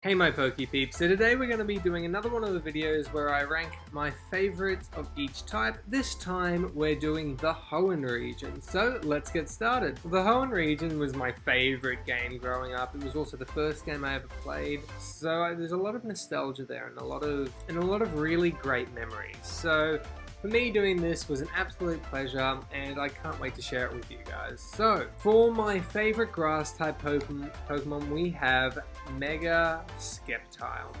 Hey my Pokè Peeps, so today we're going to be doing another one of the videos where I rank my favorites of each type. This time we're doing the Hoenn region, so let's get started. The Hoenn region was my favorite game growing up. It was also the first game I ever played, so there's a lot of nostalgia there and a lot of really great memories. So for me, doing this was an absolute pleasure, and I can't wait to share it with you guys. So, for my favorite grass-type Pokemon, we have Mega Sceptile.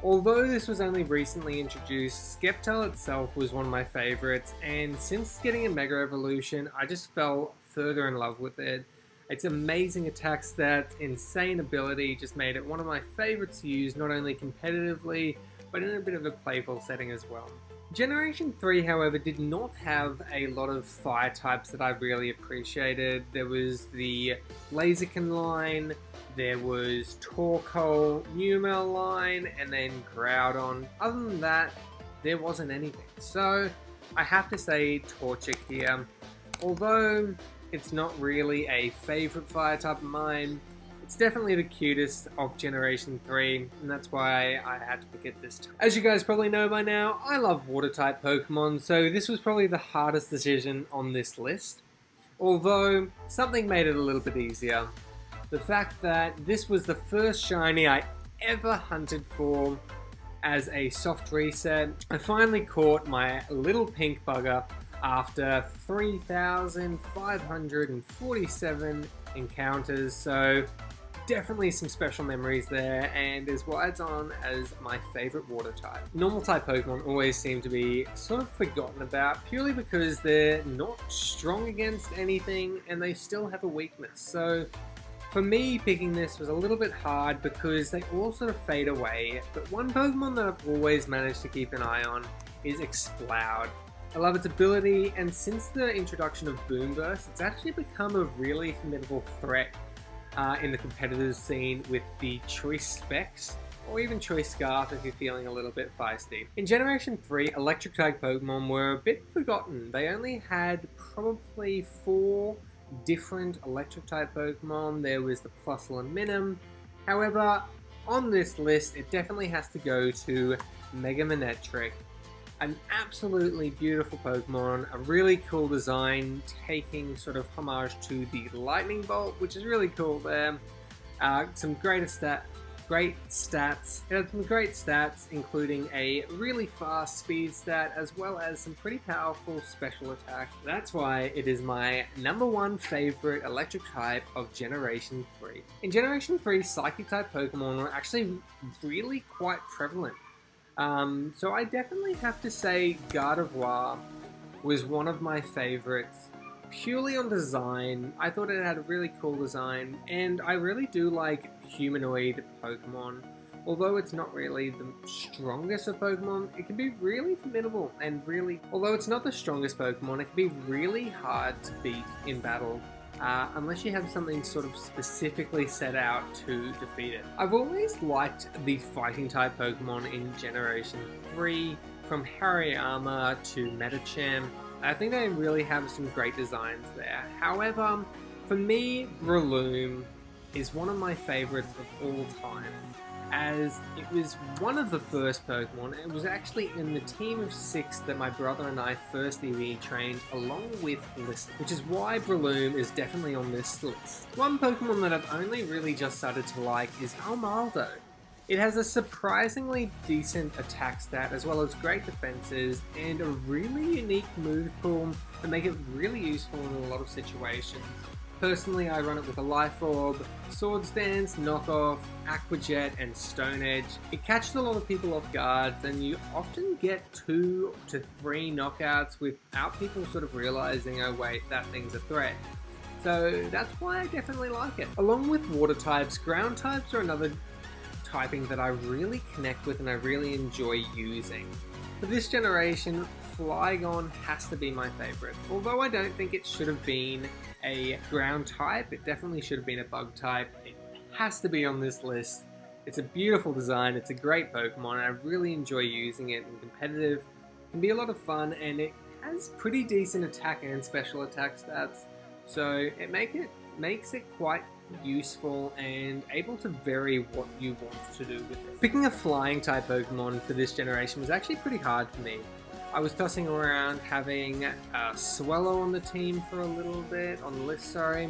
Although this was only recently introduced, Sceptile itself was one of my favorites, and since getting a Mega Evolution, I just fell further in love with it. Its amazing attack stats, insane ability just made it one of my favorites to use, not only competitively, but in a bit of a playful setting as well. Generation 3, however, did not have a lot of fire types that I really appreciated. There was the Blaziken line, there was Torkoal, Numel line, and then Groudon. Other than that, there wasn't anything. So, I have to say Torchic here. Although it's not really a favorite fire type of mine, it's definitely the cutest of Generation 3, and that's why I had to pick it this time. As you guys probably know by now, I love water-type Pokemon, so this was probably the hardest decision on this list. Although, something made it a little bit easier. The fact that this was the first shiny I ever hunted for as a soft reset. I finally caught my little pink bugger after 3,547 encounters, so definitely some special memories there, and is why it's on as my favorite water type. Normal type Pokemon always seem to be sort of forgotten about purely because they're not strong against anything and they still have a weakness. So for me, picking this was a little bit hard because they all sort of fade away, but one Pokemon that I've always managed to keep an eye on is Exploud. I love its ability, and since the introduction of Boom Burst, it's actually become a really formidable threat in the competitive scene with the Choice Specs, or even Choice Scarf if you're feeling a little bit feisty. In Generation 3, Electric-type Pokemon were a bit forgotten. They only had probably 4 different Electric-type Pokemon. There was the Plusle and Minim. However, on this list, it definitely has to go to Mega Manectric. An absolutely beautiful Pokemon, a really cool design, taking sort of homage to the Lightning Bolt, which is really cool there. Some great stats. It had some great stats, including a really fast speed stat, as well as some pretty powerful special attacks. That's why it is my #1 favorite electric type of Generation 3. In Generation 3, Psychic type Pokemon were actually really quite prevalent. So I definitely have to say Gardevoir was one of my favorites, purely on design. I thought it had a really cool design, and I really do like humanoid Pokemon. Although it's not really the strongest of Pokemon, it can be really formidable and although it's not the strongest Pokemon, it can be really hard to beat in battle. Unless you have something sort of specifically set out to defeat it. I've always liked the fighting type Pokemon in Generation 3, from Hariyama to Medicham. I think they really have some great designs there. However, for me, Breloom is one of my favorites of all time, as it was one of the first Pokemon. It was actually in the team of 6 that my brother and I first EV trained along with Listen, which is why Breloom is definitely on this list. One Pokemon that I've only really just started to like is Almaldo. It has a surprisingly decent attack stat, as well as great defenses, and a really unique move pool that make it really useful in a lot of situations. Personally, I run it with a Life Orb, Swords Dance, Knockoff, Aqua Jet, and Stone Edge. It catches a lot of people off guard, and you often get 2 to 3 knockouts without people sort of realizing, oh wait, that thing's a threat. So that's why I definitely like it. Along with water types, ground types are another typing that I really connect with and I really enjoy using. For this generation, Flygon has to be my favorite. Although I don't think it should have been a ground type, it definitely should have been a bug type. It has to be on this list. It's a beautiful design, it's a great Pokemon, and I really enjoy using it in competitive. It can be a lot of fun, and it has pretty decent attack and special attack stats, so it makes it quite useful, and able to vary what you want to do with it. Picking a flying type Pokemon for this generation was actually pretty hard for me. I was tossing around having Swellow on the team for a little bit, on the list, sorry,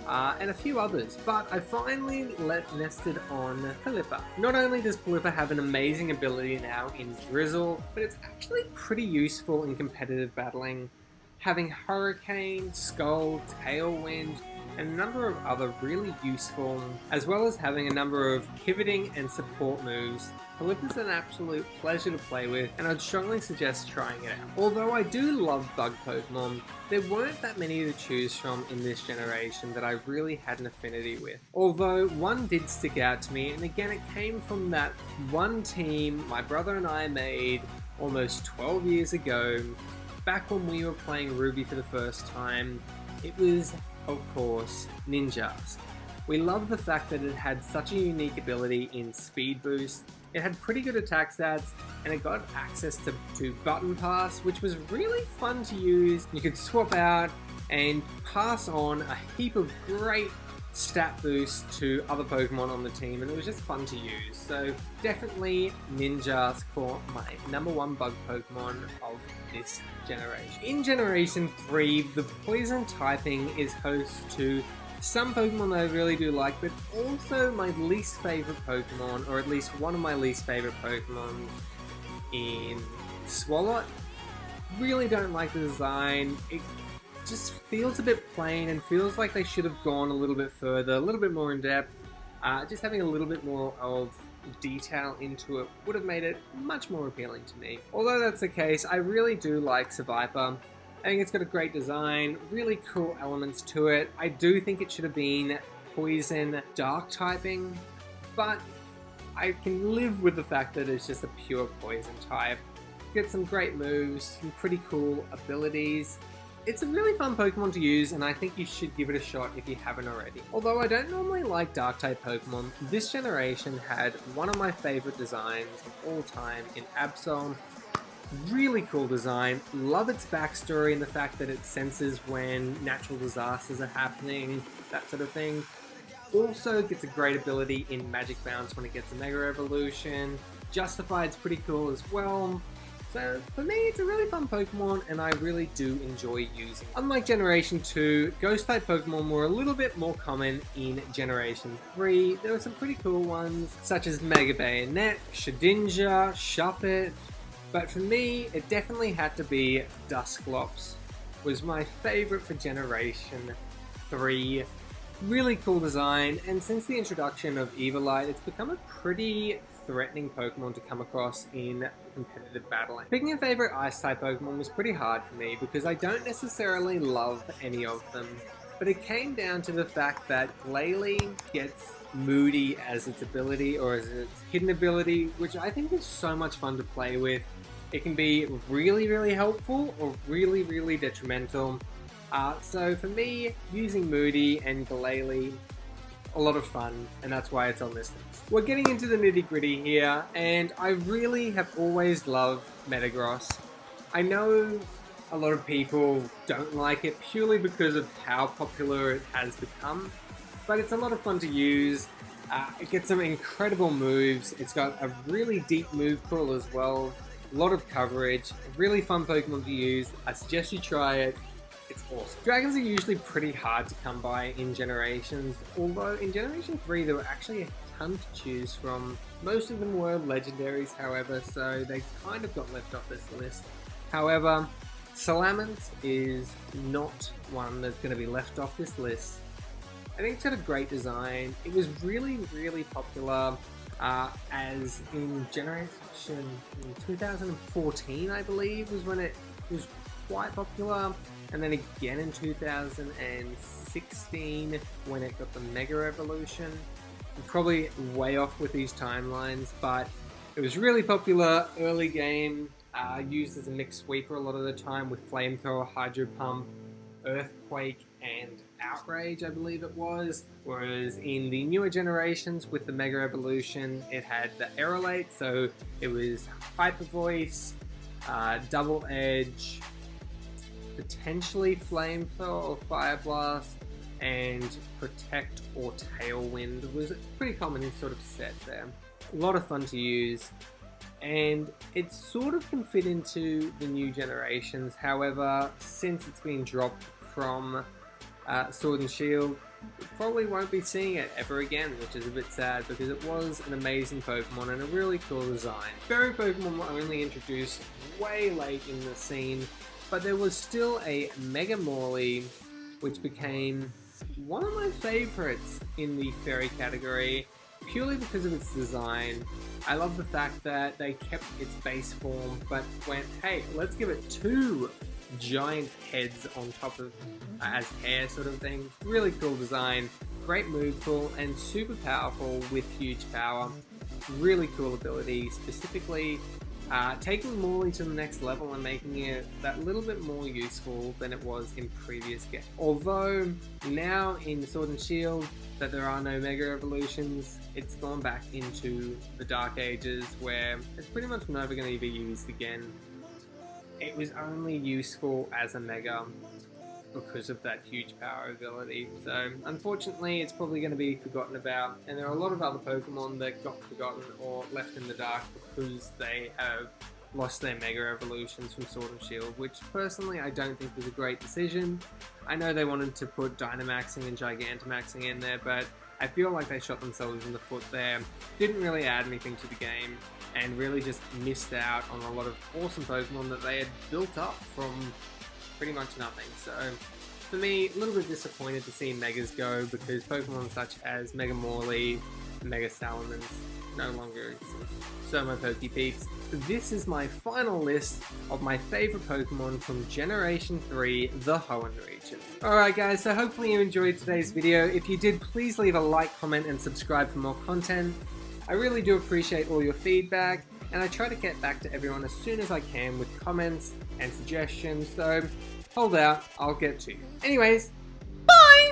and a few others, but I finally nested on Pelipper. Not only does Pelipper have an amazing ability now in Drizzle, but it's actually pretty useful in competitive battling, having Hurricane, Scald, Tailwind, and a number of other really useful, as well as having a number of pivoting and support moves. Pelipper's an absolute pleasure to play with, and I'd strongly suggest trying it out. Although I do love bug Pokemon, there weren't that many to choose from in this generation that I really had an affinity with. Although one did stick out to me, and again it came from that one team my brother and I made almost 12 years ago, back when we were playing Ruby for the first time. It was, of course, Ninjask. We loved the fact that it had such a unique ability in Speed Boost. It had pretty good attack stats, and it got access to Button Pass, which was really fun to use. You could swap out and pass on a heap of great stat boosts to other Pokemon on the team, and it was just fun to use. So definitely Ninjask for my #1 bug Pokemon of this generation. In Generation 3, the Poison typing is host to some Pokemon that I really do like, but also my least favorite Pokemon, or at least one of my least favorite Pokemon in Swalot. Really don't like the design. It just feels a bit plain and feels like they should have gone a little bit further, a little bit more in depth. Just having a little bit more of detail into it would have made it much more appealing to me. Although that's the case, I really do like Seviper. I think it's got a great design, really cool elements to it. I do think it should have been Poison Dark typing, but I can live with the fact that it's just a pure Poison type. Get some great moves, some pretty cool abilities. It's a really fun Pokemon to use, and I think you should give it a shot if you haven't already. Although I don't normally like Dark-type Pokemon, this generation had one of my favorite designs of all time in Absol. Really cool design, love its backstory and the fact that it senses when natural disasters are happening, that sort of thing. Also gets a great ability in Magic Bounce when it gets a Mega Evolution. Justified's pretty cool as well. So for me, it's a really fun Pokemon, and I really do enjoy using it. Unlike Generation 2, Ghost-type Pokemon were a little bit more common in Generation 3. There were some pretty cool ones, such as Mega Bayonet, Shedinja, Shuppet. But for me, it definitely had to be Dusclops. Was my favorite for Generation 3. Really cool design, and since the introduction of Eviolite, it's become a pretty threatening Pokemon to come across in competitive battling. Picking a favorite Ice-type Pokemon was pretty hard for me because I don't necessarily love any of them, but it came down to the fact that Glalie gets Moody as its ability, or as its hidden ability, which I think is so much fun to play with. It can be really, really helpful or really, really detrimental. So for me, using Moody and Glalie, a lot of fun, and that's why it's on this list. We're getting into the nitty gritty here, and I really have always loved Metagross. I know a lot of people don't like it purely because of how popular it has become, but it's a lot of fun to use. It gets some incredible moves. It's got a really deep move pool as well. A lot of coverage. A really fun Pokemon to use. I suggest you try it. It's awesome. Dragons are usually pretty hard to come by in Generations, although in Generation 3 there were actually a ton to choose from. Most of them were legendaries, however, so they kind of got left off this list. However, Salamence is not one that's going to be left off this list. I think it's got a great design. It was really, really popular as in Generation 2014, I believe, was when it was quite popular. And then again in 2016 when it got the Mega Evolution. I'm probably way off with these timelines, but it was really popular early game, used as a mixed sweeper a lot of the time with Flamethrower, Hydro Pump, Earthquake, and Outrage, I believe it was. Whereas in the newer generations with the Mega Evolution, it had the Aerolate, so it was Hyper Voice, Double Edge, potentially Flamethrower or Fire Blast, and Protect or Tailwind was a pretty common sort of set there. A lot of fun to use, and it sort of can fit into the new generations. However, since it's been dropped from Sword and Shield, we probably won't be seeing it ever again, which is a bit sad because it was an amazing Pokemon and a really cool design. Fairy Pokemon were only introduced way late in the scene, but there was still a Mega Morley, which became one of my favorites in the fairy category, purely because of its design. I love the fact that they kept its base form, but went, hey, let's give it two giant heads on top of as hair sort of thing. Really cool design, great move pool, and super powerful with huge power. Really cool ability, specifically taking Morley to the next level and making it that little bit more useful than it was in previous games. Although now in Sword and Shield that there are no Mega Evolutions, it's gone back into the Dark Ages where it's pretty much never going to be used again. It was only useful as a Mega because of that huge power ability. So unfortunately it's probably going to be forgotten about, and there are a lot of other Pokemon that got forgotten or left in the dark because they have lost their Mega Evolutions from Sword and Shield, which personally I don't think was a great decision. I know they wanted to put Dynamaxing and Gigantamaxing in there, but I feel like they shot themselves in the foot there. Didn't really add anything to the game, and really just missed out on a lot of awesome Pokemon that they had built up from pretty much nothing. So for me, a little bit disappointed to see Megas go, because Pokemon such as Mega Morley, Mega Salamence no longer exist. So my Pokè Peeps, this is my final list of my favourite Pokemon from Generation 3, the Hoenn region. Alright guys, so hopefully you enjoyed today's video. If you did, please leave a like, comment and subscribe for more content. I really do appreciate all your feedback, and I try to get back to everyone as soon as I can with comments and suggestions, so hold out, I'll get to you. Anyways,